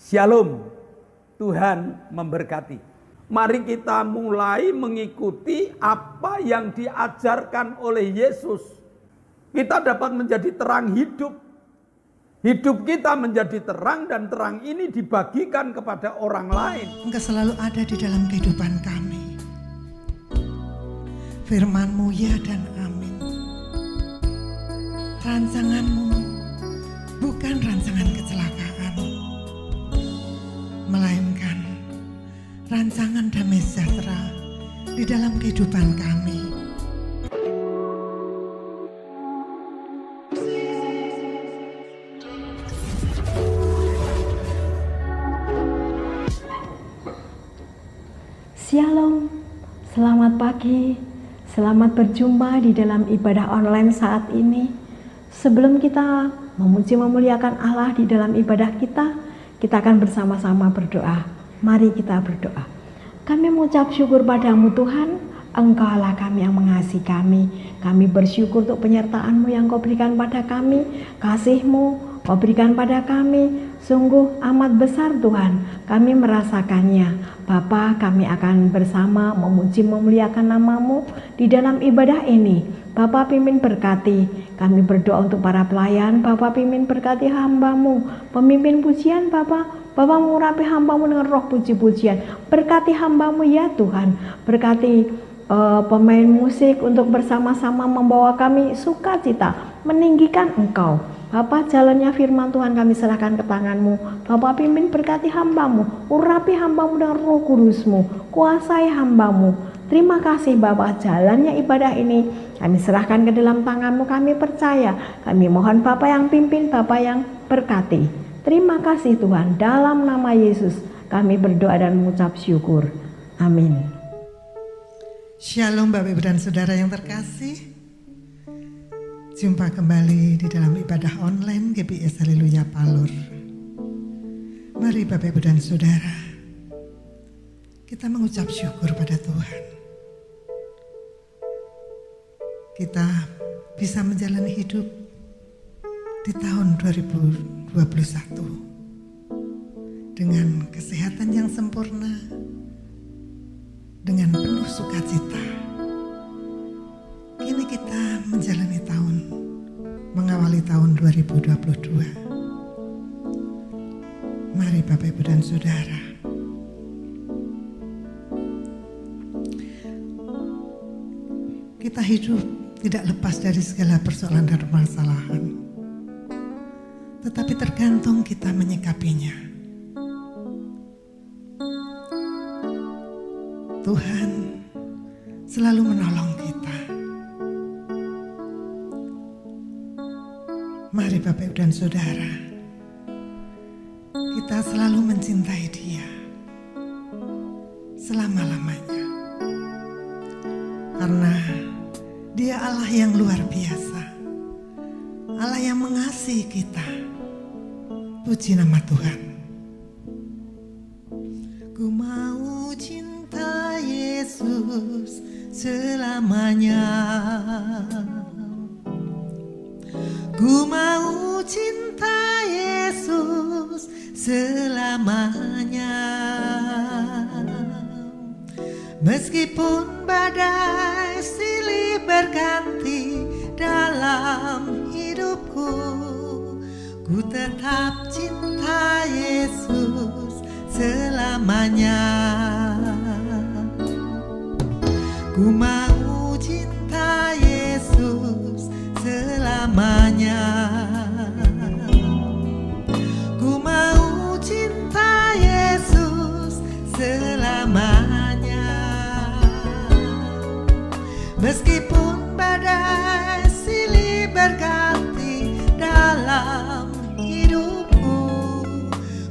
Shalom, Tuhan memberkati. Mari kita mulai mengikuti apa yang diajarkan oleh Yesus. Kita dapat menjadi terang hidup. Hidup kita menjadi terang dan terang ini dibagikan kepada orang lain. Engkau selalu ada di dalam kehidupan kami. Firman-Mu ya dan amin. Rancangan-Mu bukan rancangan kecelakaan, melainkan rancangan damai sejahtera di dalam kehidupan kami. Shalom, selamat pagi, selamat berjumpa di dalam ibadah online saat ini. Sebelum kita memuji memuliakan Allah di dalam ibadah kita akan bersama-sama berdoa. Mari kita berdoa. Kami mengucap syukur padamu Tuhan, Engkau Allah kami yang mengasihi kami. Kami bersyukur untuk penyertaan-Mu yang Kau berikan pada kami, kasih-Mu Kau berikan pada kami. Sungguh amat besar Tuhan, kami merasakannya. Bapa, kami akan bersama memuji memuliakan nama-Mu di dalam ibadah ini. Bapa pimpin berkati, kami berdoa untuk para pelayan. Bapa pimpin berkati hamba-Mu, pemimpin pujian Bapa mengurapi hamba-Mu dengan roh puji-pujian. Berkati hamba-Mu ya Tuhan, berkati pemain musik untuk bersama-sama membawa kami sukacita, meninggikan Engkau. Bapa, jalannya firman Tuhan kami serahkan ke tangan-Mu. Bapa pimpin berkati hamba-Mu, urapi hamba-Mu dengan roh kudus-Mu, kuasai hamba-Mu. Terima kasih Bapa, jalannya ibadah ini kami serahkan ke dalam tangan-Mu. Kami percaya, kami mohon Bapa yang pimpin, Bapa yang berkati. Terima kasih Tuhan, dalam nama Yesus kami berdoa dan mengucap syukur. Amin. Shalom Bapak Ibu dan Saudara yang terkasih. Jumpa kembali di dalam ibadah online GBS Haleluya Palur. Mari Bapak Ibu dan Saudara, kita mengucap syukur pada Tuhan. Kita bisa menjalani hidup di tahun 2021 dengan kesehatan yang sempurna, dengan penuh sukacita. Kini kita menjalani mengawali tahun 2022. Mari Bapak Ibu dan Saudara, kita hidup tidak lepas dari segala persoalan dan permasalahan, tetapi tergantung kita menyikapinya. Tuhan selalu menolong kita. Mari Bapak Ibu dan Saudara, kita selalu mencintai Dia selama-lamanya, karena Dia Allah yang luar biasa, Allah yang mengasihi kita. Puji nama Tuhan. Ku mau cinta Yesus selamanya. Ku mau cinta Yesus selamanya. Meskipun badai silih berganti dalam hidupku, ku tetap cinta Yesus selamanya. Ku mau cinta Yesus selamanya. Ku mau cinta Yesus selamanya. Meskipun badai silih berganti dalam hidupku,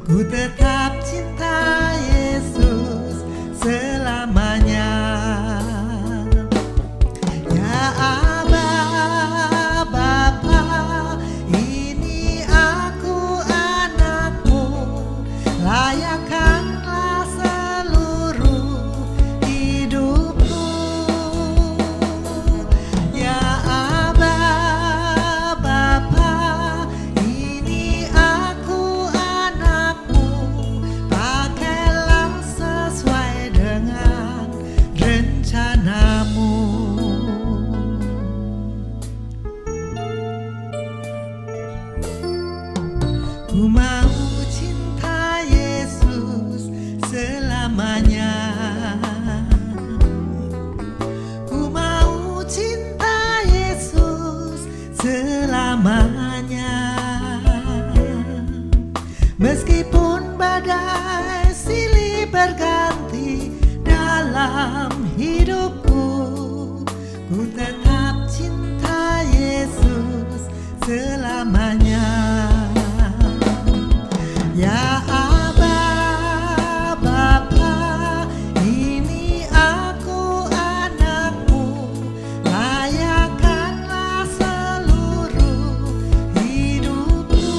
ku tetap cinta Yesus selamanya. Ya Aba, Bapa, ini aku anakmu, layakkanlah seluruh hidupku. Ya Aba, Bapa, ini aku anakmu, hidupku, ku tetap cinta Yesus selamanya. Ya Aba, Bapa, ini aku anakmu, layakkanlah seluruh hidupku.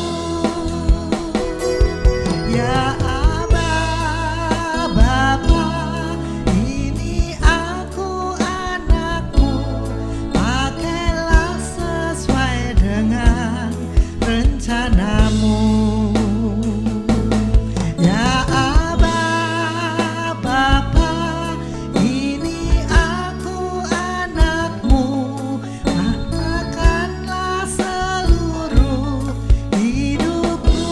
Ya Aba, Bapa, ini aku anakmu, pakailah sesuai dengan rencanamu. Ya Aba, Bapa, ini aku anakmu, pakailah seluruh hidupku.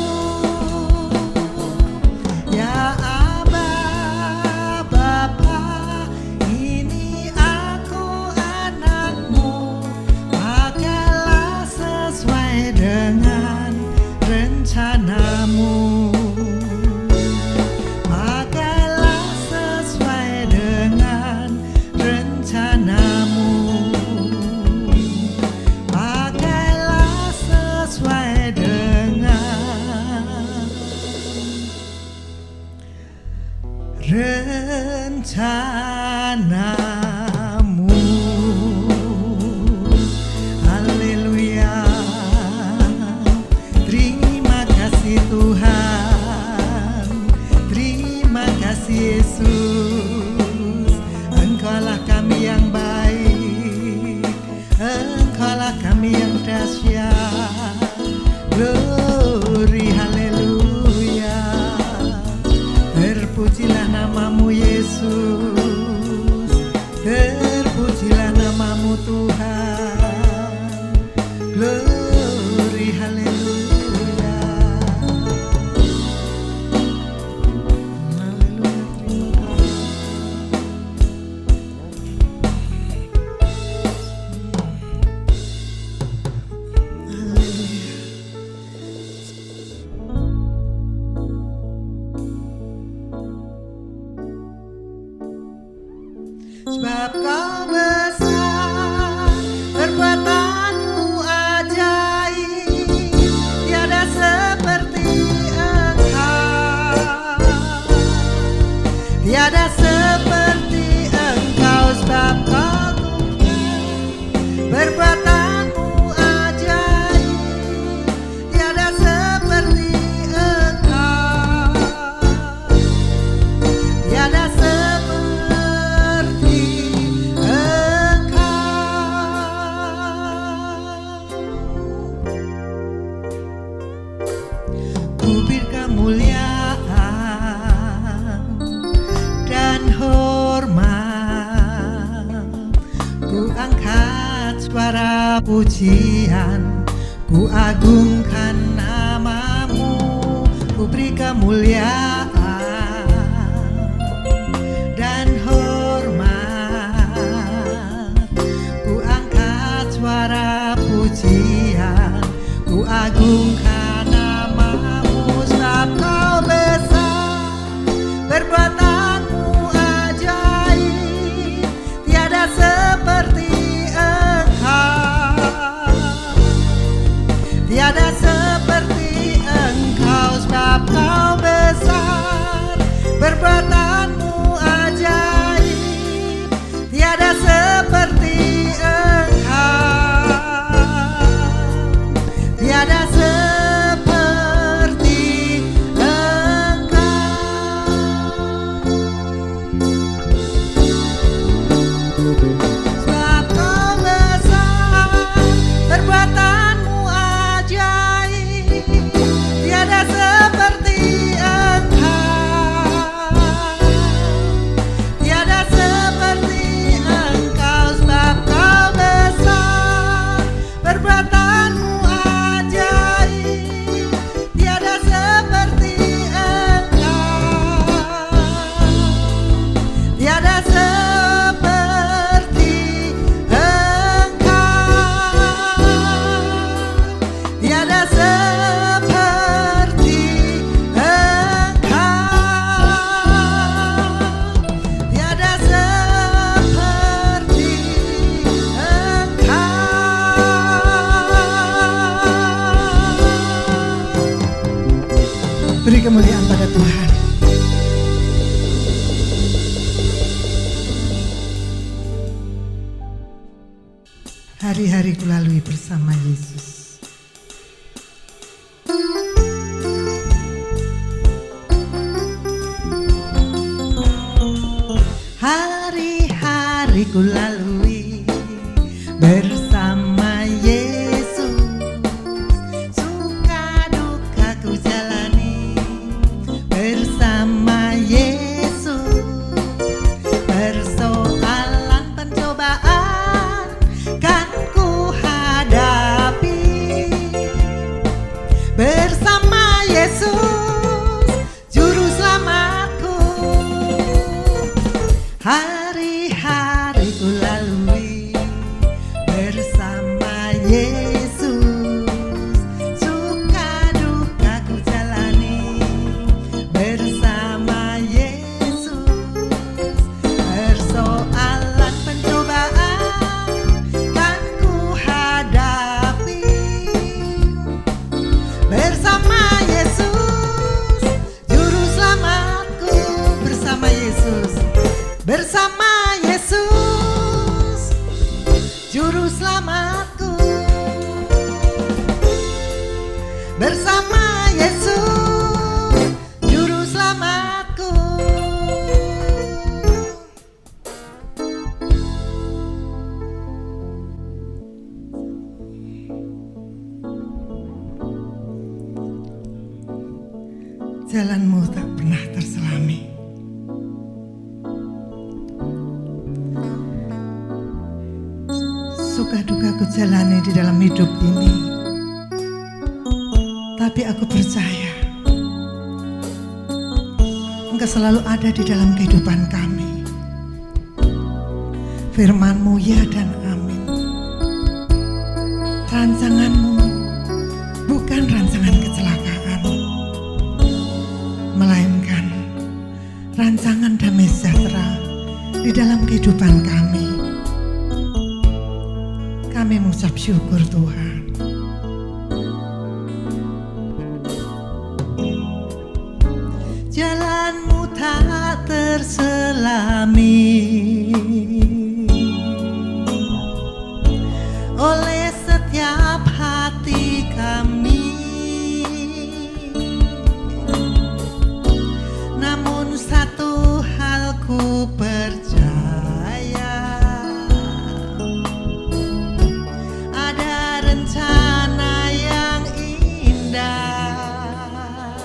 Ya Aba, Bapa, ini aku anakmu, pakailah sesuai dengan rencanamu. Pakailah sesuai dengan rencanamu. Pakailah sesuai dengan rencanamu. Haleluya. Terima kasih Tuhan, terima kasih Yesus. Engkaulah kami yang baik, Engkaulah kami yang dahsyat. Glory, haleluya. Terpujilah namamu Yesus, terpujilah namamu Tuhan. Glory, haleluya. Haleluya, terima kasih. Haleluya. Sebab kau besar, perbuatanmu ajaib, tiada seperti engkau, tiada seperti engkau. Sebab kau Tuhan, perbuatanmu ajaib, tiada seperti engkau, tiada seperti ku beri kemuliaan dan hormat, ku angkat suara pujian, ku agungkan namamu. Ku beri kemuliaan dan hormat, ku angkat suara pujian, ku agungkan namamu. Sebab kau besar, perbuatanmu ajaib, tiada seperti engkau, tiada seperti engkau. Sebab kau besar, kemuliaan pada Tuhan. Hari-hari kulalui bersama Yesus. Hari-hari kulalui bersama Yesus. Suka duka ku jalani bersama Yesus. Persoalan pencobaan kan ku hadapi bersama Yesus juru selamatku. Hari-hari ku lalui bersama Yesus. Suka duka ku jalani bersama Yesus. Persoalan pencobaan kan ku hadapi bersama Yesus juru selamatku. Bersama Yesus, bersama Yesus juru selamatku. Bersama Yesus juru selamatku. Jalanmu tak pernah terselami. Suka duka ku jalani di dalam hidup ini, tapi aku percaya Engkau selalu ada di dalam kehidupan kami. Firman-Mu ya dan amin. Rancangan-Mu bukan rancangan kecelakaan, melainkan rancangan damai sejahtera di dalam kehidupan kami. Kami mengucap syukur Tuhan. Jalanmu tak terselami oleh setiap hati kami. Namun satu hal ku percaya, ada rencana yang indah,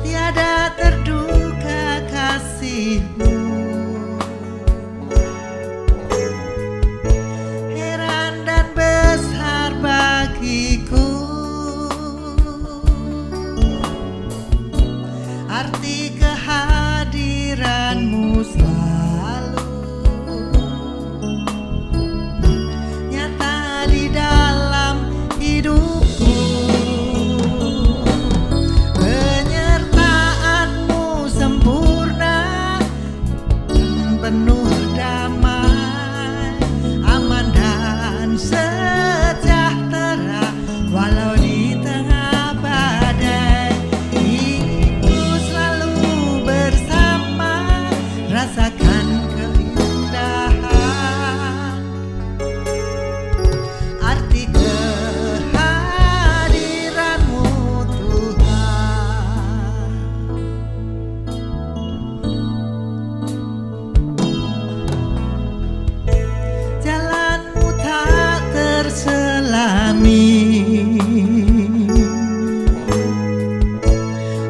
tiada terduga kasih-Mu. Heran dan besar bagiku arti kehadiran-Mu selalu nyata di dalam hidupku. Penyertaan-Mu sempurna dan penuh damai, aman dan sejahtera walau di tengah badai. Hidupku selalu bersama, rasakan keindahan arti kehadiran-Mu Tuhan. Jalan-Mu tak terselami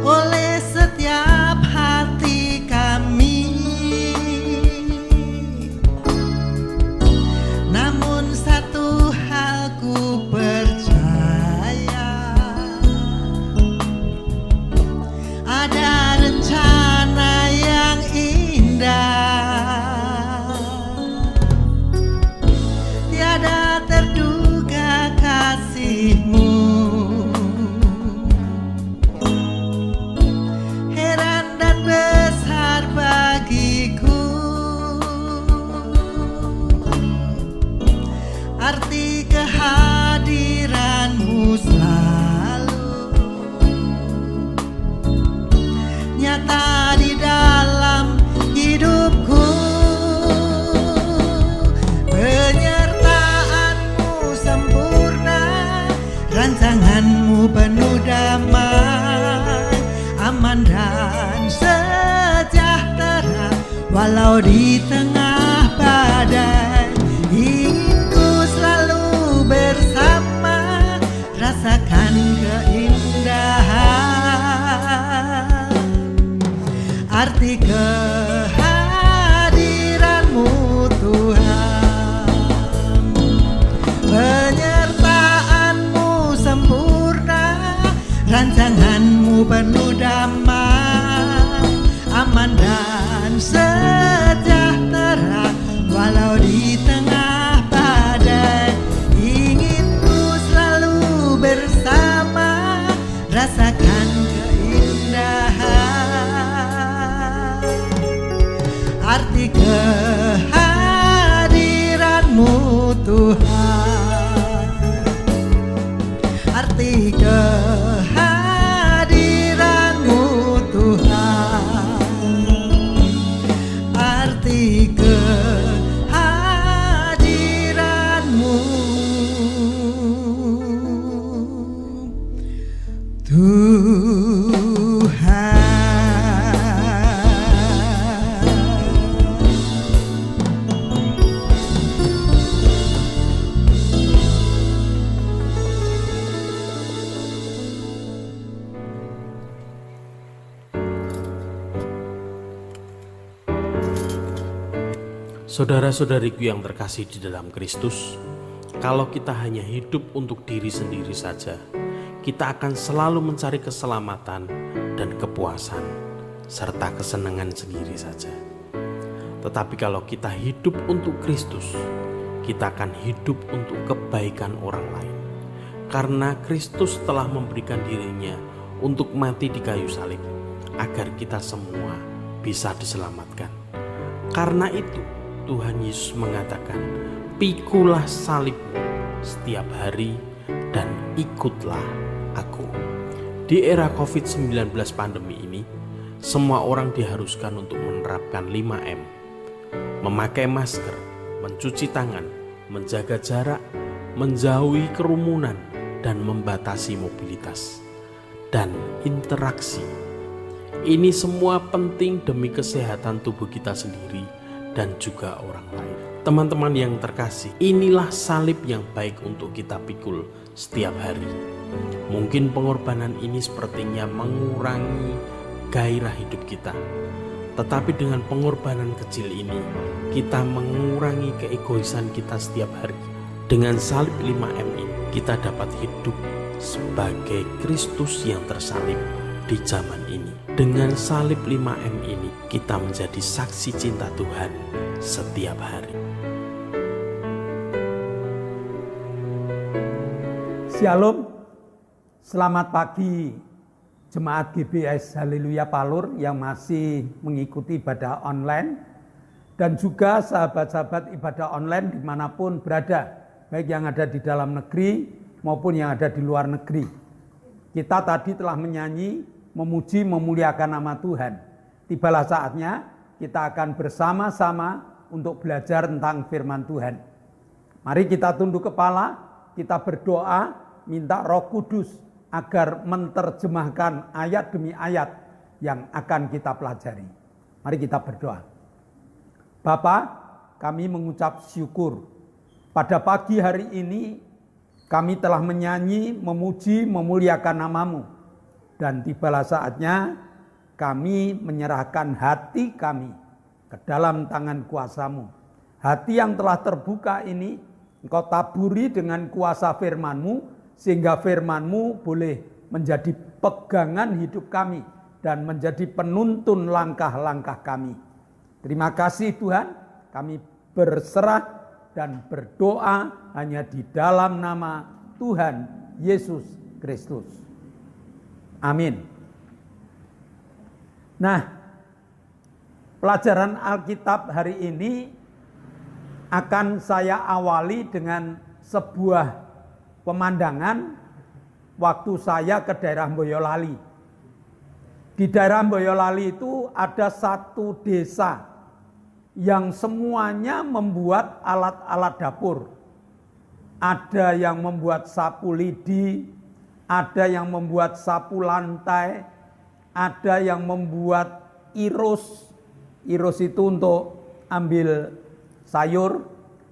oleh setiap hati kami. Namun satu hal ku percaya, ada rencana yang indah, tiada terduga kasih walau di tengah badai, ingin ku selalu bersama, rasakan keindahan arti kehadiran-Mu Tuhan. Penyertaan-Mu sempurna, rancangan-Mu penuh damai, aman dan sejahtera walau di tengah badai, ingin ku selalu bersama, rasakan keindahan arti kehadiran-Mu Tuhan, arti kehadiran-Mu Tuhan, arti kehadiran-Mu Tuhan. Saudara-saudariku yang terkasih di dalam Kristus, kalau kita hanya hidup untuk diri sendiri saja, kita akan selalu mencari keselamatan dan kepuasan, serta kesenangan sendiri saja. Tetapi kalau kita hidup untuk Kristus, kita akan hidup untuk kebaikan orang lain. Karena Kristus telah memberikan dirinya untuk mati di kayu salib, agar kita semua bisa diselamatkan. Karena itu, Tuhan Yesus mengatakan, "Pikulah salibmu setiap hari dan ikutlah aku." Di era COVID-19 pandemi ini, semua orang diharuskan untuk menerapkan 5M. Memakai masker, mencuci tangan, menjaga jarak, menjauhi kerumunan, dan membatasi mobilitas dan interaksi. Ini semua penting demi kesehatan tubuh kita sendiri dan juga orang lain. Teman-teman yang terkasih, inilah salib yang baik untuk kita pikul setiap hari. Mungkin pengorbanan ini sepertinya mengurangi gairah hidup kita. Tetapi dengan pengorbanan kecil ini, kita mengurangi keegoisan kita setiap hari. Dengan salib 5M ini, kita dapat hidup sebagai Kristus yang tersalib di zaman ini. Dengan salib 5M ini, kita menjadi saksi cinta Tuhan setiap hari. Shalom, selamat pagi jemaat GBS Haleluya Palur yang masih mengikuti ibadah online, dan juga sahabat-sahabat ibadah online dimanapun berada, baik yang ada di dalam negeri maupun yang ada di luar negeri. Kita tadi telah menyanyi, memuji, memuliakan nama Tuhan. Tibalah saatnya kita akan bersama-sama untuk belajar tentang firman Tuhan. Mari kita tunduk kepala, kita berdoa, minta Roh Kudus agar menerjemahkan ayat demi ayat yang akan kita pelajari. Mari kita berdoa. Bapa, kami mengucap syukur. Pada pagi hari ini kami telah menyanyi, memuji, memuliakan nama-Mu. Dan tibalah saatnya kami menyerahkan hati kami ke dalam tangan kuasa-Mu. Hati yang telah terbuka ini Engkau taburi dengan kuasa firman-Mu, sehingga firman-Mu boleh menjadi pegangan hidup kami dan menjadi penuntun langkah-langkah kami. Terima kasih Tuhan, kami berserah dan berdoa hanya di dalam nama Tuhan Yesus Kristus. Amin. Nah, pelajaran Alkitab hari ini akan saya awali dengan sebuah pemandangan waktu saya ke daerah Boyolali. Di daerah Boyolali itu ada satu desa yang semuanya membuat alat-alat dapur. Ada yang membuat sapu lidi, ada yang membuat sapu lantai, ada yang membuat irus, Irus itu untuk ambil sayur,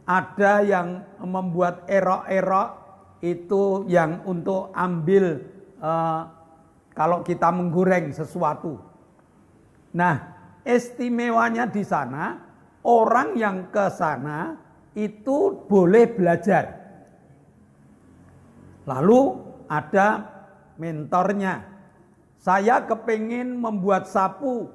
ada yang membuat erok-erok itu yang untuk ambil kalau kita menggoreng sesuatu. Nah, istimewanya di sana, orang yang ke sana itu boleh belajar. Lalu ada mentornya. Saya kepingin membuat sapu,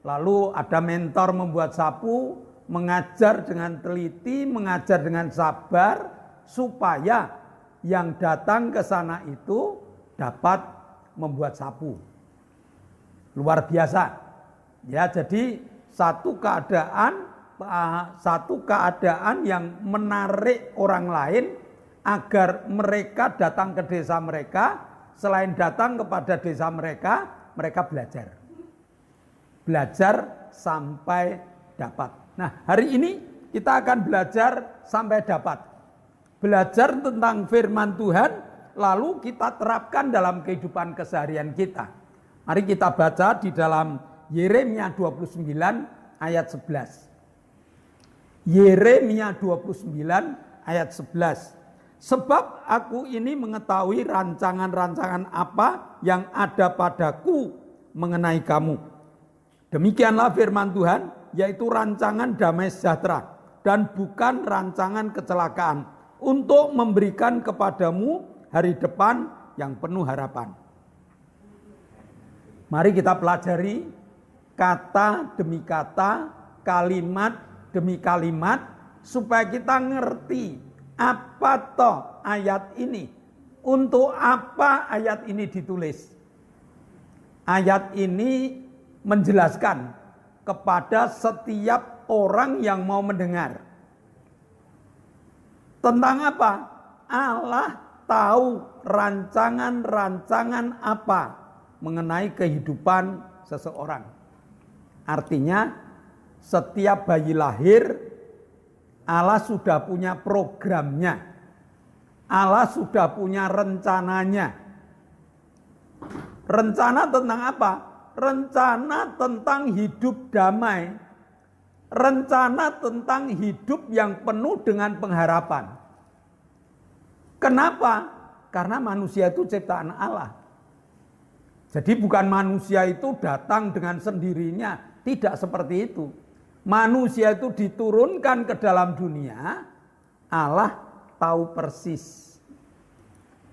lalu ada mentor membuat sapu, mengajar dengan teliti, mengajar dengan sabar, supaya yang datang ke sana itu dapat membuat sapu. Luar biasa. Ya, jadi satu keadaan yang menarik orang lain agar mereka datang ke desa mereka. Selain datang kepada desa mereka, mereka belajar. Belajar sampai dapat. Nah, hari ini kita akan belajar sampai dapat. Belajar tentang firman Tuhan, lalu kita terapkan dalam kehidupan keseharian kita. Mari kita baca di dalam Yeremia 29 ayat 11. Yeremia 29 ayat 11. Sebab aku ini mengetahui rancangan-rancangan apa yang ada padaku mengenai kamu. Demikianlah firman Tuhan, yaitu rancangan damai sejahtera dan bukan rancangan kecelakaan, untuk memberikan kepadamu hari depan yang penuh harapan. Mari kita pelajari kata demi kata, kalimat demi kalimat, supaya kita ngerti apa toh ayat ini? Untuk apa ayat ini ditulis? Ayat ini menjelaskan kepada setiap orang yang mau mendengar. Tentang apa? Allah tahu rancangan-rancangan apa mengenai kehidupan seseorang. Artinya setiap bayi lahir, Allah sudah punya programnya. Allah sudah punya rencananya. Rencana tentang apa? Rencana tentang hidup damai. Rencana tentang hidup yang penuh dengan pengharapan. Kenapa? Karena manusia itu ciptaan Allah. Jadi bukan manusia itu datang dengan sendirinya. Tidak seperti itu. Manusia itu diturunkan ke dalam dunia, Allah tahu persis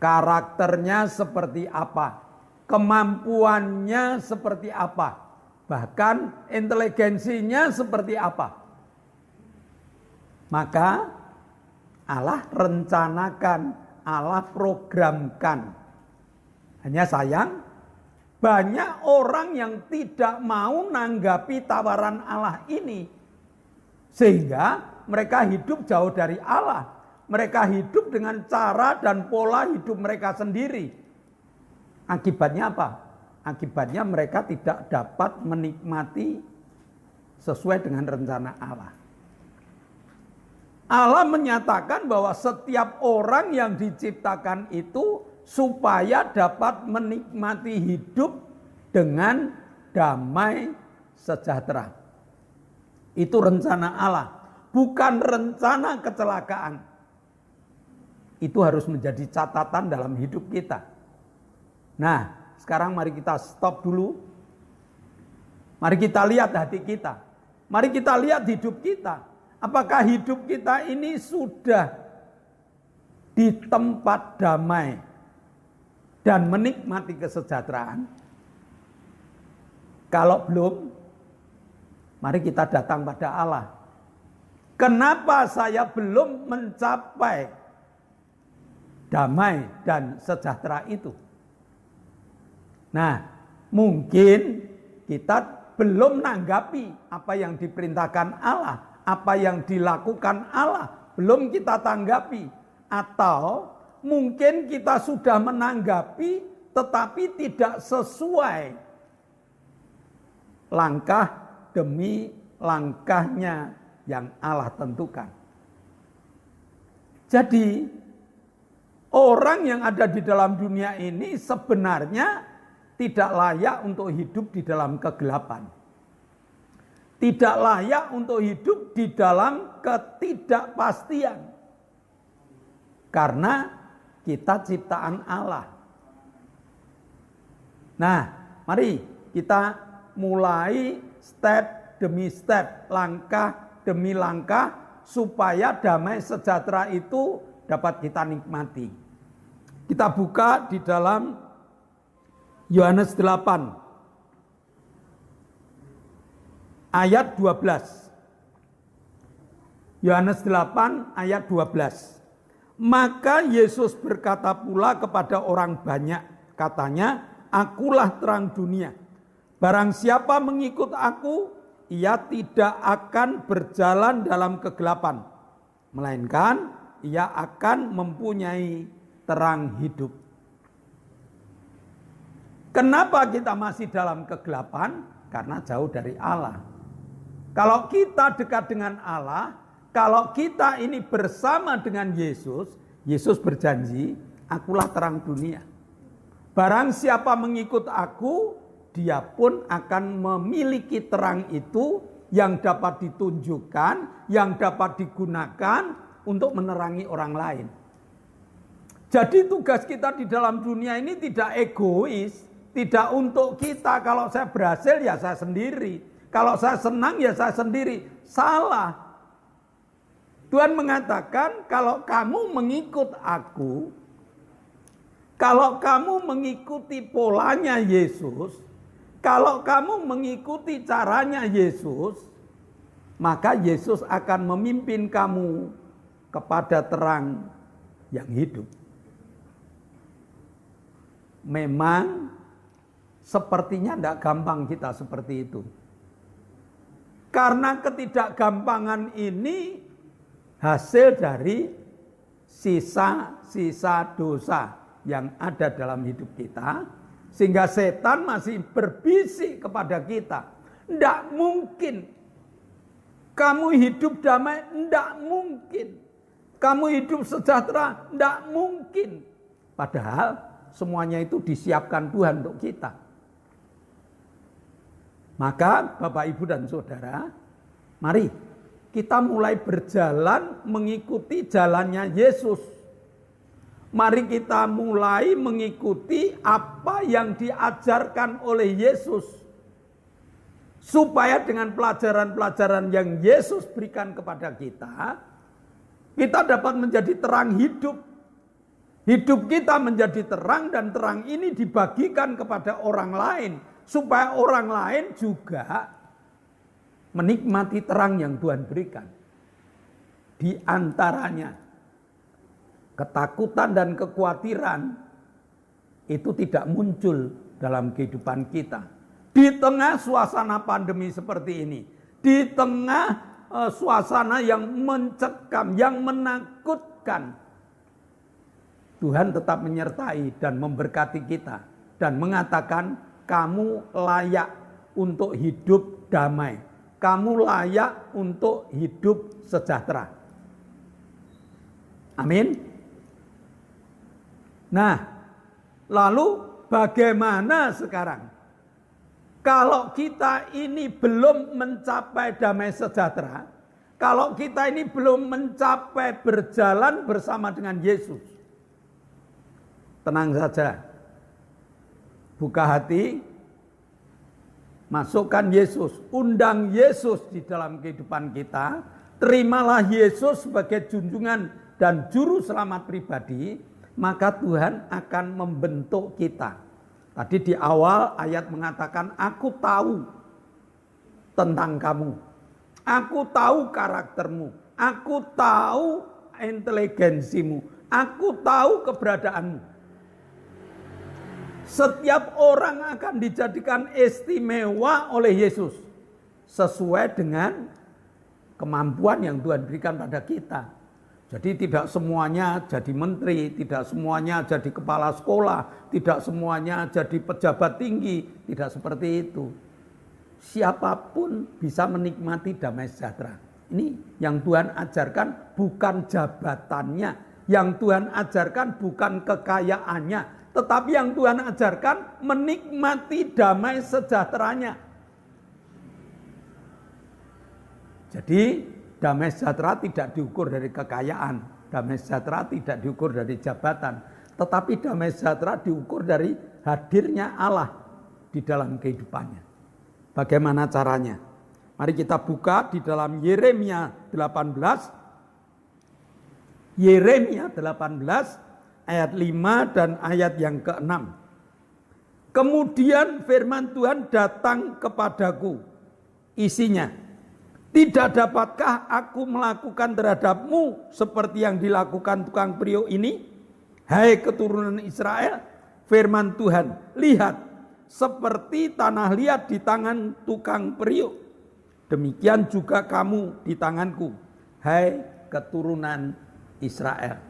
karakternya seperti apa, kemampuannya seperti apa, bahkan inteligensinya seperti apa. Maka Allah rencanakan, Allah programkan. Hanya sayang, banyak orang yang tidak mau nanggapi tawaran Allah ini. Sehingga mereka hidup jauh dari Allah. Mereka hidup dengan cara dan pola hidup mereka sendiri. Akibatnya apa? Akibatnya mereka tidak dapat menikmati sesuai dengan rencana Allah. Allah menyatakan bahwa setiap orang yang diciptakan itu supaya dapat menikmati hidup dengan damai sejahtera. Itu rencana Allah, bukan rencana kecelakaan. Itu harus menjadi catatan dalam hidup kita. Nah, sekarang mari kita stop dulu. Mari kita lihat hati kita. Mari kita lihat hidup kita. Apakah hidup kita ini sudah di tempat damai dan menikmati kesejahteraan? Kalau belum, mari kita datang pada Allah. Kenapa saya belum mencapai damai dan sejahtera itu? Nah, mungkin kita belum nanggapi apa yang diperintahkan Allah, apa yang dilakukan Allah, belum kita tanggapi. Atau mungkin kita sudah menanggapi tetapi tidak sesuai langkah demi langkahnya yang Allah tentukan. Jadi orang yang ada di dalam dunia ini sebenarnya tidak layak untuk hidup di dalam kegelapan. Tidak layak untuk hidup di dalam ketidakpastian. Karena kita ciptaan Allah. Nah, mari kita mulai step demi step, langkah demi langkah, supaya damai sejahtera itu dapat kita nikmati. Kita buka di dalam Yohanes 8 ayat 12. Yohanes 8 ayat 12. Maka Yesus berkata pula kepada orang banyak, katanya, akulah terang dunia. Barang siapa mengikut aku, ia tidak akan berjalan dalam kegelapan, melainkan ia akan mempunyai terang hidup. Kenapa kita masih dalam kegelapan? Karena jauh dari Allah. Kalau kita dekat dengan Allah, kalau kita ini bersama dengan Yesus, Yesus berjanji, akulah terang dunia. Barang siapa mengikut aku, dia pun akan memiliki terang itu yang dapat ditunjukkan, yang dapat digunakan untuk menerangi orang lain. Jadi tugas kita di dalam dunia ini tidak egois, tidak untuk kita. Kalau saya berhasil ya saya sendiri, kalau saya senang ya saya sendiri. Salah. Tuhan mengatakan kalau kamu mengikut aku, kalau kamu mengikuti polanya Yesus, kalau kamu mengikuti caranya Yesus, maka Yesus akan memimpin kamu kepada terang yang hidup. Memang sepertinya tidak gampang kita seperti itu. Karena ketidakgampangan ini hasil dari sisa-sisa dosa yang ada dalam hidup kita, sehingga setan masih berbisik kepada kita. Tidak mungkin kamu hidup damai, tidak mungkin. Kamu hidup sejahtera, tidak mungkin. Padahal semuanya itu disiapkan Tuhan untuk kita. Maka Bapak, Ibu, dan Saudara, mari kita mulai berjalan mengikuti jalannya Yesus. Mari kita mulai mengikuti apa yang diajarkan oleh Yesus. Supaya dengan pelajaran-pelajaran yang Yesus berikan kepada kita dapat menjadi terang hidup. Hidup kita menjadi terang dan terang ini dibagikan kepada orang lain. Supaya orang lain juga menikmati terang yang Tuhan berikan. Di antaranya ketakutan dan kekhawatiran itu tidak muncul dalam kehidupan kita. Di tengah suasana pandemi seperti ini, di tengah suasana yang mencekam, yang menakutkan, Tuhan tetap menyertai dan memberkati kita dan mengatakan kamu layak untuk hidup damai. Kamu layak untuk hidup sejahtera. Amin. Nah, lalu bagaimana sekarang? Kalau kita ini belum mencapai damai sejahtera, kalau kita ini belum mencapai berjalan bersama dengan Yesus, tenang saja. Buka hati, masukkan Yesus, undang Yesus di dalam kehidupan kita. Terimalah Yesus sebagai junjungan dan juru selamat pribadi, maka Tuhan akan membentuk kita. Tadi di awal ayat mengatakan, aku tahu tentang kamu. Aku tahu karaktermu. Aku tahu inteligensimu. Aku tahu keberadaanmu. Setiap orang akan dijadikan istimewa oleh Yesus sesuai dengan kemampuan yang Tuhan berikan pada kita. Jadi tidak semuanya jadi menteri, tidak semuanya jadi kepala sekolah, tidak semuanya jadi pejabat tinggi, tidak seperti itu. Siapapun bisa menikmati damai sejahtera. Ini yang Tuhan ajarkan bukan jabatannya, yang Tuhan ajarkan bukan kekayaannya, tetapi yang Tuhan ajarkan menikmati damai sejahteranya. Jadi damai sejahtera tidak diukur dari kekayaan, damai sejahtera tidak diukur dari jabatan, tetapi damai sejahtera diukur dari hadirnya Allah di dalam kehidupannya. Bagaimana caranya? Mari kita buka di dalam Yeremia 18. Yeremia 18 ayat 5 dan ayat yang ke-6. Kemudian firman Tuhan datang kepadaku. Isinya, tidak dapatkah aku melakukan terhadapmu seperti yang dilakukan tukang periuk ini? Hai keturunan Israel, firman Tuhan, lihat, seperti tanah liat di tangan tukang periuk, demikian juga kamu di tanganku, hai keturunan Israel.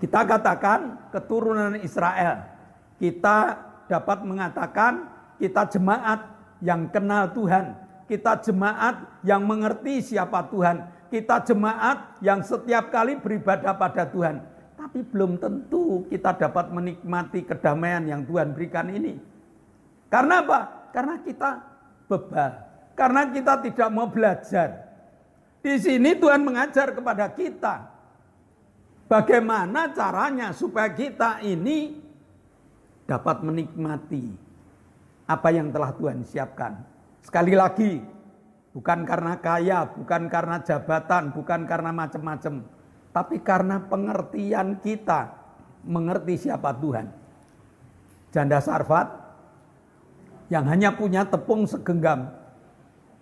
Kita katakan keturunan Israel. Kita dapat mengatakan kita jemaat yang kenal Tuhan. Kita jemaat yang mengerti siapa Tuhan. Kita jemaat yang setiap kali beribadah pada Tuhan. Tapi belum tentu kita dapat menikmati kedamaian yang Tuhan berikan ini. Karena apa? Karena kita bebal. Karena kita tidak mau belajar. Di sini Tuhan mengajar kepada kita. Bagaimana caranya supaya kita ini dapat menikmati apa yang telah Tuhan siapkan. Sekali lagi, bukan karena kaya, bukan karena jabatan, bukan karena macam-macam, tapi karena pengertian kita mengerti siapa Tuhan. Janda Sarfat yang hanya punya tepung segenggam,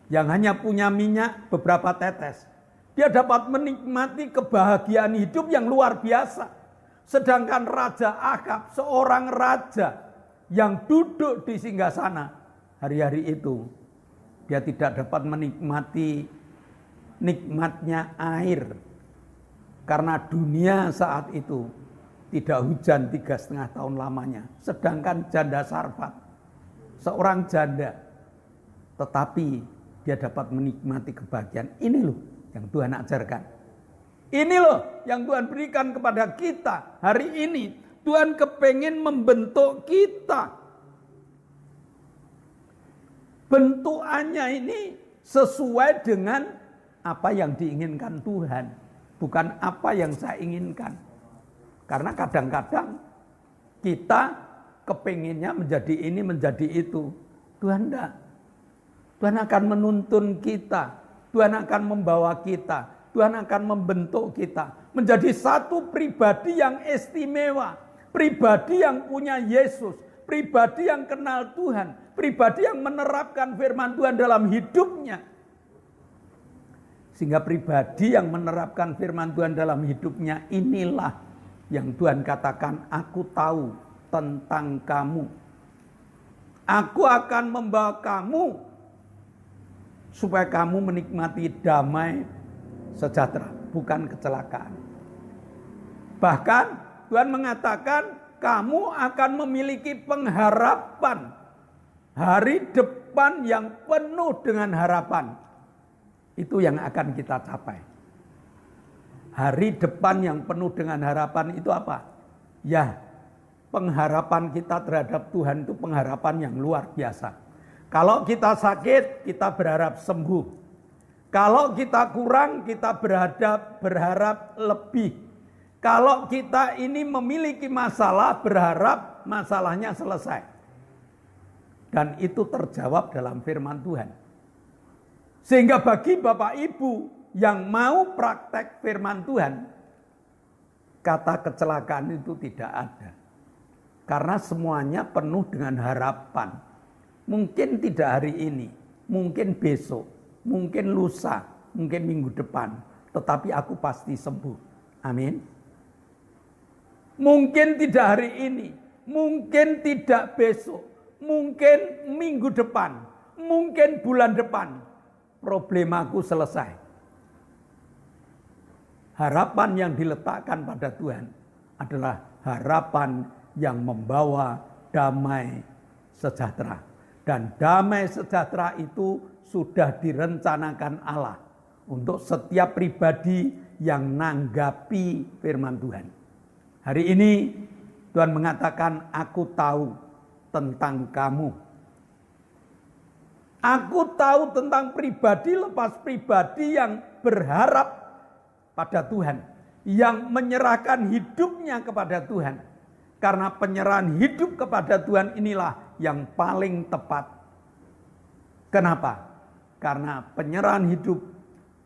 yang hanya punya minyak beberapa tetes, dia dapat menikmati kebahagiaan hidup yang luar biasa. Sedangkan Raja Akhab, seorang raja yang duduk di singgasana, hari-hari itu dia tidak dapat menikmati nikmatnya air. Karena dunia saat itu tidak hujan 3,5 tahun lamanya. Sedangkan janda Sarfat, seorang janda, tetapi dia dapat menikmati kebahagiaan. Ini loh yang Tuhan ajarkan. Ini loh yang Tuhan berikan kepada kita hari ini. Tuhan kepengen membentuk kita. Bentukannya ini sesuai dengan apa yang diinginkan Tuhan. Bukan apa yang saya inginkan. Karena kadang-kadang kita kepenginnya menjadi ini, menjadi itu. Tuhan enggak. Tuhan akan menuntun kita. Tuhan akan membawa kita. Tuhan akan membentuk kita menjadi satu pribadi yang istimewa, pribadi yang punya Yesus, pribadi yang kenal Tuhan, pribadi yang menerapkan firman Tuhan dalam hidupnya. Sehingga pribadi yang menerapkan firman Tuhan dalam hidupnya inilah yang Tuhan katakan, aku tahu tentang kamu. Aku akan membawa kamu supaya kamu menikmati damai sejahtera, bukan kecelakaan. Bahkan Tuhan mengatakan kamu akan memiliki pengharapan, hari depan yang penuh dengan harapan. Itu yang akan kita capai. Hari depan yang penuh dengan harapan itu apa? Ya, pengharapan kita terhadap Tuhan itu pengharapan yang luar biasa. Kalau kita sakit, kita berharap sembuh. Kalau kita kurang, kita berharap lebih. Kalau kita ini memiliki masalah, berharap masalahnya selesai. Dan itu terjawab dalam firman Tuhan. Sehingga bagi Bapak Ibu yang mau praktek firman Tuhan, kata kecelakaan itu tidak ada. Karena semuanya penuh dengan harapan. Mungkin tidak hari ini, mungkin besok. Mungkin lusa, mungkin minggu depan. Tetapi aku pasti sembuh. Amin. Mungkin tidak hari ini. Mungkin tidak besok. Mungkin minggu depan. Mungkin bulan depan. Problemaku selesai. Harapan yang diletakkan pada Tuhan adalah harapan yang membawa damai sejahtera. Dan damai sejahtera itu sudah direncanakan Allah untuk setiap pribadi yang nanggapi firman Tuhan. Hari ini Tuhan mengatakan, aku tahu tentang kamu. Aku tahu tentang pribadi lepas pribadi yang berharap pada Tuhan, yang menyerahkan hidupnya kepada Tuhan. Karena penyerahan hidup kepada Tuhan inilah yang paling tepat. Kenapa? Karena penyerahan hidup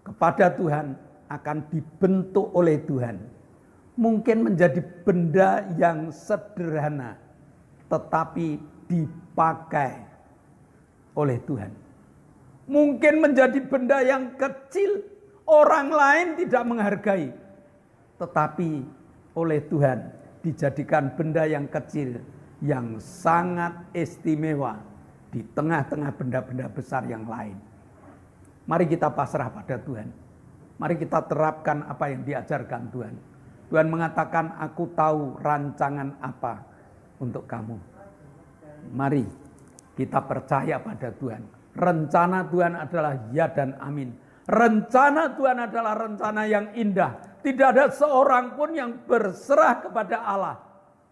kepada Tuhan akan dibentuk oleh Tuhan. Mungkin menjadi benda yang sederhana, tetapi dipakai oleh Tuhan. Mungkin menjadi benda yang kecil, orang lain tidak menghargai, tetapi oleh Tuhan dijadikan benda yang kecil, yang sangat istimewa di tengah-tengah benda-benda besar yang lain. Mari kita pasrah pada Tuhan. Mari kita terapkan apa yang diajarkan Tuhan. Tuhan mengatakan, aku tahu rancangan apa untuk kamu. Mari kita percaya pada Tuhan. Rencana Tuhan adalah ya dan amin. Rencana Tuhan adalah rencana yang indah. Tidak ada seorang pun yang berserah kepada Allah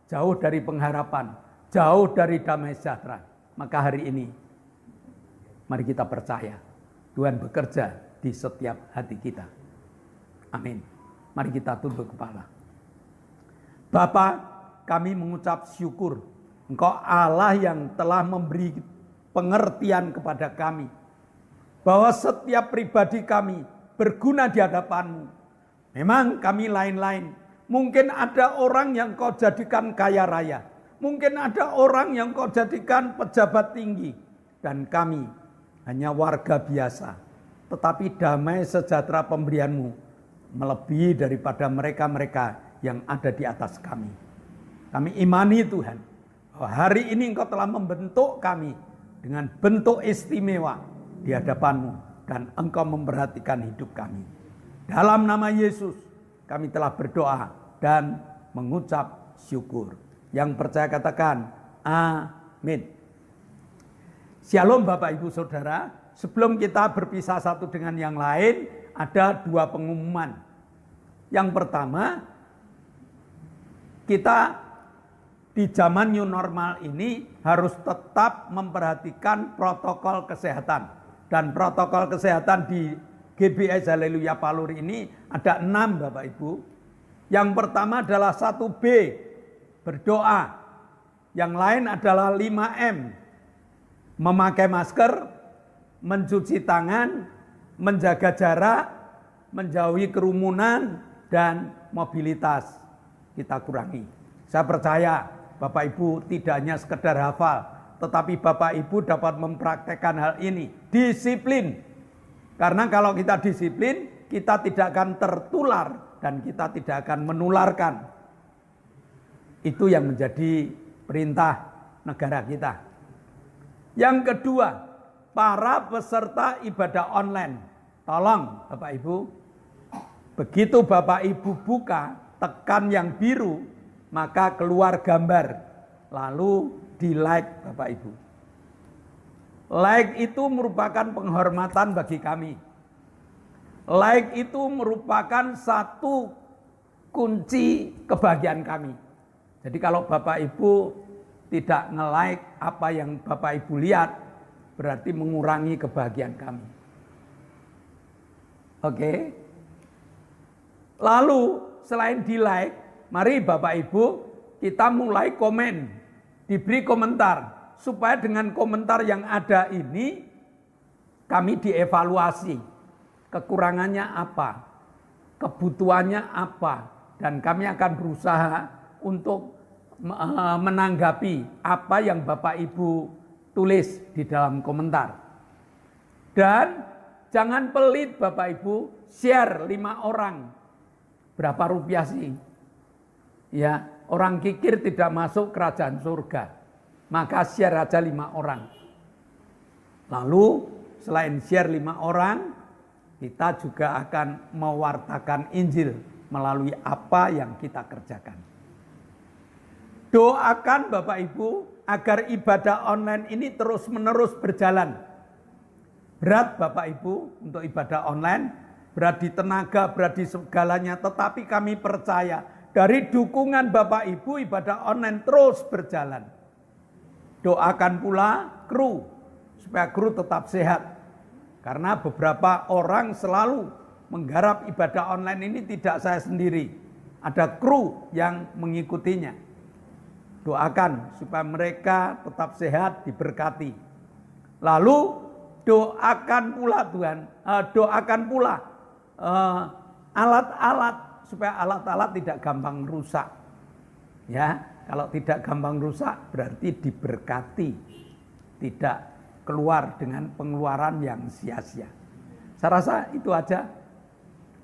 jauh dari pengharapan, jauh dari damai sejahtera. Maka hari ini mari kita percaya Tuhan bekerja di setiap hati kita. Amin. Mari kita tunduk kepala. Bapa, kami mengucap syukur. Engkau Allah yang telah memberi pengertian kepada kami bahwa setiap pribadi kami berguna di hadapan-Mu. Memang kami lain-lain. Mungkin ada orang yang Kau jadikan kaya raya. Mungkin ada orang yang Kau jadikan pejabat tinggi. Dan kami hanya warga biasa. Tetapi damai sejahtera pemberian-Mu melebihi daripada mereka-mereka yang ada di atas kami. Kami imani Tuhan, bahwa hari ini Engkau telah membentuk kami dengan bentuk istimewa di hadapan-Mu, dan Engkau memperhatikan hidup kami. Dalam nama Yesus kami telah berdoa dan mengucap syukur. Yang percaya katakan amin. Shalom Bapak Ibu Saudara. Sebelum kita berpisah satu dengan yang lain, ada dua pengumuman. Yang pertama, kita di zaman new normal ini harus tetap memperhatikan protokol kesehatan. Dan protokol kesehatan di GBS Haleluya Palur ini ada 6 Bapak Ibu. Yang pertama adalah 1B, berdoa. Yang lain adalah 5M, memakai masker, mencuci tangan, menjaga jarak, menjauhi kerumunan, dan mobilitas kita kurangi. Saya percaya Bapak Ibu tidak hanya sekedar hafal, tetapi Bapak Ibu dapat mempraktekkan hal ini. Disiplin. Karena kalau kita disiplin, kita tidak akan tertular dan kita tidak akan menularkan. Itu yang menjadi perintah negara kita. Yang kedua, para peserta ibadah online. Tolong Bapak Ibu, begitu Bapak Ibu buka, tekan yang biru, maka keluar gambar. Lalu di like Bapak Ibu. Like itu merupakan penghormatan bagi kami. Like itu merupakan satu kunci kebahagiaan kami. Jadi kalau Bapak Ibu tidak nge-like apa yang Bapak Ibu lihat, berarti mengurangi kebahagiaan kami. Oke. Lalu selain di like, mari Bapak Ibu kita mulai komen, diberi komentar, supaya dengan komentar yang ada ini kami dievaluasi kekurangannya apa, kebutuhannya apa, dan kami akan berusaha untuk menanggapi apa yang Bapak Ibu tulis di dalam komentar. Dan jangan pelit Bapak Ibu, share 5 orang. Berapa rupiah sih? Ya, orang kikir tidak masuk kerajaan surga. Maka share aja 5 orang. Lalu selain share 5 orang, kita juga akan mewartakan Injil melalui apa yang kita kerjakan. Doakan Bapak Ibu agar ibadah online ini terus-menerus berjalan. Berat Bapak Ibu untuk ibadah online, berat di tenaga, berat di segalanya, tetapi kami percaya dari dukungan Bapak Ibu ibadah online terus berjalan. Doakan pula kru supaya kru tetap sehat. Karena beberapa orang selalu menggarap ibadah online ini tidak saya sendiri. Ada kru yang mengikutinya. Doakan supaya mereka tetap sehat, diberkati. Lalu doakan pula Tuhan, doakan pula alat-alat supaya alat-alat tidak gampang rusak. Ya, kalau tidak gampang rusak berarti diberkati, tidak keluar dengan pengeluaran yang sia-sia. Saya rasa itu aja.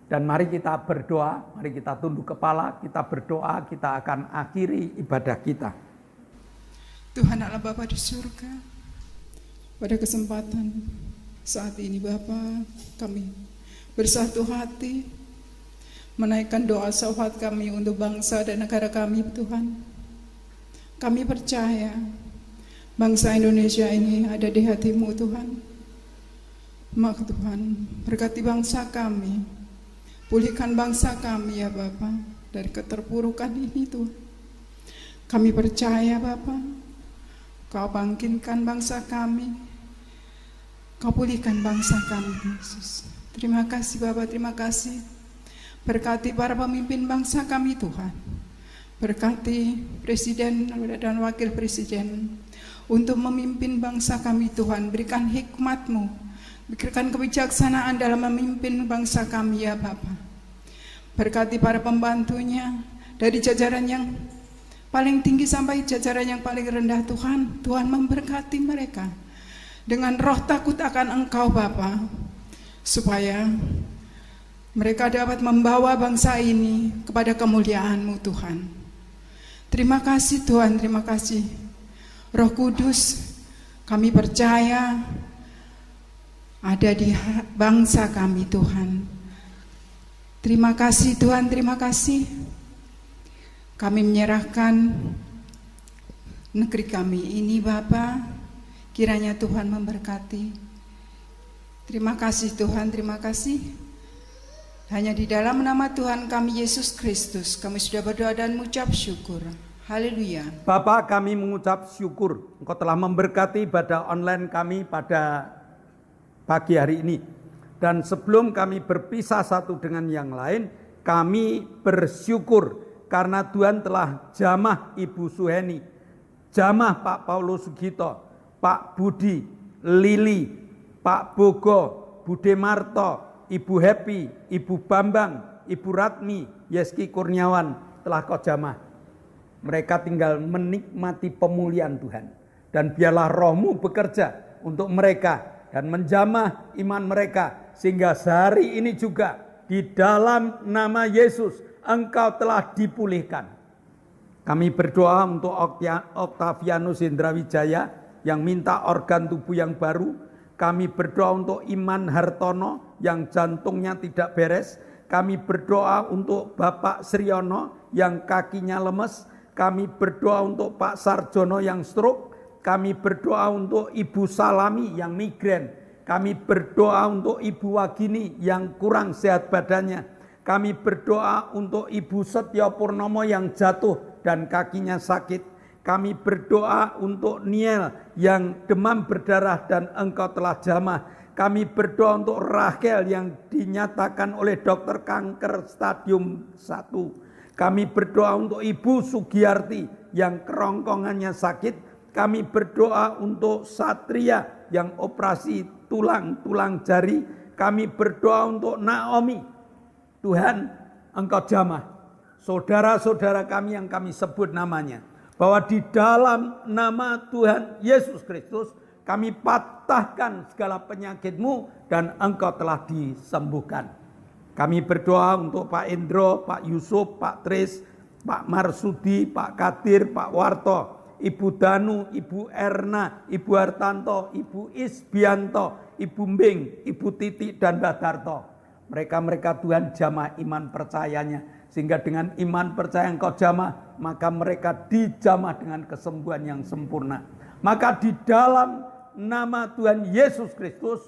Dan mari kita berdoa, mari kita tunduk kepala, kita berdoa, kita akan akhiri ibadah kita. Tuhan Allah Bapa di surga, pada kesempatan saat ini Bapa, kami bersatu hati menaikkan doa syafat kami untuk bangsa dan negara kami Tuhan. Kami percaya bangsa Indonesia ini ada di hati-Mu Tuhan. Maka Tuhan berkati bangsa kami. Pulihkan bangsa kami ya Bapa dari keterpurukan ini Tuhan. Kami percaya Bapa, Kau bangkitkan bangsa kami, Kau pulihkan bangsa kami Yesus. Terima kasih Bapa, terima kasih. Berkati para pemimpin bangsa kami Tuhan. Berkati Presiden dan Wakil Presiden untuk memimpin bangsa kami Tuhan. Berikan hikmat-Mu, berikan kebijaksanaan dalam memimpin bangsa kami ya Bapa. Berkati para pembantunya dari jajaran yang paling tinggi sampai jajaran yang paling rendah Tuhan. Tuhan memberkati mereka dengan roh takut akan Engkau Bapa, supaya mereka dapat membawa bangsa ini kepada kemuliaan-Mu Tuhan. Terima kasih Tuhan, terima kasih Roh Kudus. Kami percaya ada di bangsa kami Tuhan. Terima kasih Tuhan, terima kasih. Kami menyerahkan negeri kami ini Bapa, kiranya Tuhan memberkati. Terima kasih Tuhan, terima kasih. Hanya di dalam nama Tuhan kami Yesus Kristus kami sudah berdoa dan mengucap syukur. Haleluya. Bapa, kami mengucap syukur Engkau telah memberkati ibadah online kami pada pagi hari ini. Dan sebelum kami berpisah satu dengan yang lain, kami bersyukur karena Tuhan telah jamah Ibu Suheni, jamah Pak Paulus Sugito, Pak Budi, Lili, Pak Bogo, Bude Marto, Ibu Happy, Ibu Bambang, Ibu Ratmi, Yeski Kurniawan telah Kau jamah. Mereka tinggal menikmati pemulihan Tuhan. Dan biarlah Roh-Mu bekerja untuk mereka dan menjamah iman mereka. Sehingga sehari ini juga di dalam nama Yesus engkau telah dipulihkan. Kami berdoa untuk Octavianus Indrawijaya yang minta organ tubuh yang baru. Kami berdoa untuk Iman Hartono yang jantungnya tidak beres. Kami berdoa untuk Bapak Sriono yang kakinya lemes. Kami berdoa untuk Pak Sarjono yang stroke. Kami berdoa untuk Ibu Salami yang migrain. Kami berdoa untuk Ibu Wagini yang kurang sehat badannya. Kami berdoa untuk Ibu Setyo Purnomo yang jatuh dan kakinya sakit. Kami berdoa untuk Niel yang demam berdarah dan engkau telah jamah. Kami berdoa untuk Rachel yang dinyatakan oleh dokter kanker stadium 1. Kami berdoa untuk Ibu Sugiyarti yang kerongkongannya sakit. Kami berdoa untuk Satria yang operasi tulang jari. Kami berdoa untuk Naomi. Tuhan, engkau jamah saudara-saudara kami yang kami sebut namanya. Bahwa di dalam nama Tuhan Yesus Kristus kami patahkan segala penyakit-Mu dan engkau telah disembuhkan. Kami berdoa untuk Pak Indro, Pak Yusuf, Pak Tris, Pak Marsudi, Pak Kadir, Pak Warto, Ibu Danu, Ibu Erna, Ibu Hartanto, Ibu Isbianto, Ibu Mbing, Ibu Titi dan Mbak Darto. Mereka Tuhan jamah iman percayanya. Sehingga dengan iman percaya engkau jamah, maka mereka dijamah dengan kesembuhan yang sempurna. Maka di dalam nama Tuhan Yesus Kristus,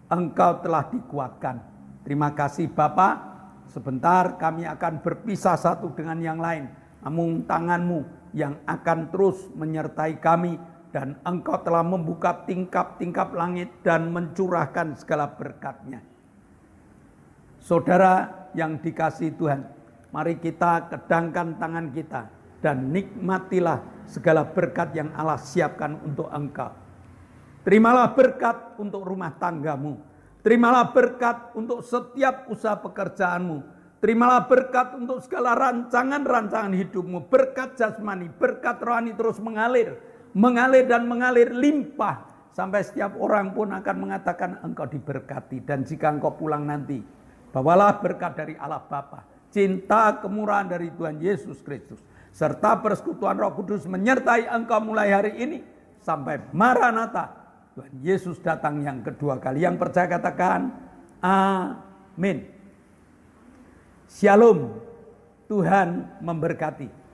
engkau telah dikuatkan. Terima kasih Bapa. Sebentar kami akan berpisah satu dengan yang lain. Namun tangan-Mu yang akan terus menyertai kami dan Engkau telah membuka tingkap-tingkap langit dan mencurahkan segala berkat-Nya. Saudara yang dikasihi Tuhan, mari kita kedangkan tangan kita dan nikmatilah segala berkat yang Allah siapkan untuk engkau. Terimalah berkat untuk rumah tanggamu. Terimalah berkat untuk setiap usaha pekerjaanmu. Terimalah berkat untuk segala rancangan-rancangan hidupmu. Berkat jasmani, berkat rohani terus mengalir. Mengalir dan mengalir limpah. Sampai setiap orang pun akan mengatakan engkau diberkati. Dan jika engkau pulang nanti, bawalah berkat dari Allah Bapa, cinta kemurahan dari Tuhan Yesus Kristus, serta persekutuan Roh Kudus menyertai engkau mulai hari ini sampai Maranatha, Tuhan Yesus datang yang kedua kali. Yang percaya katakan amin. Shalom. Tuhan memberkati.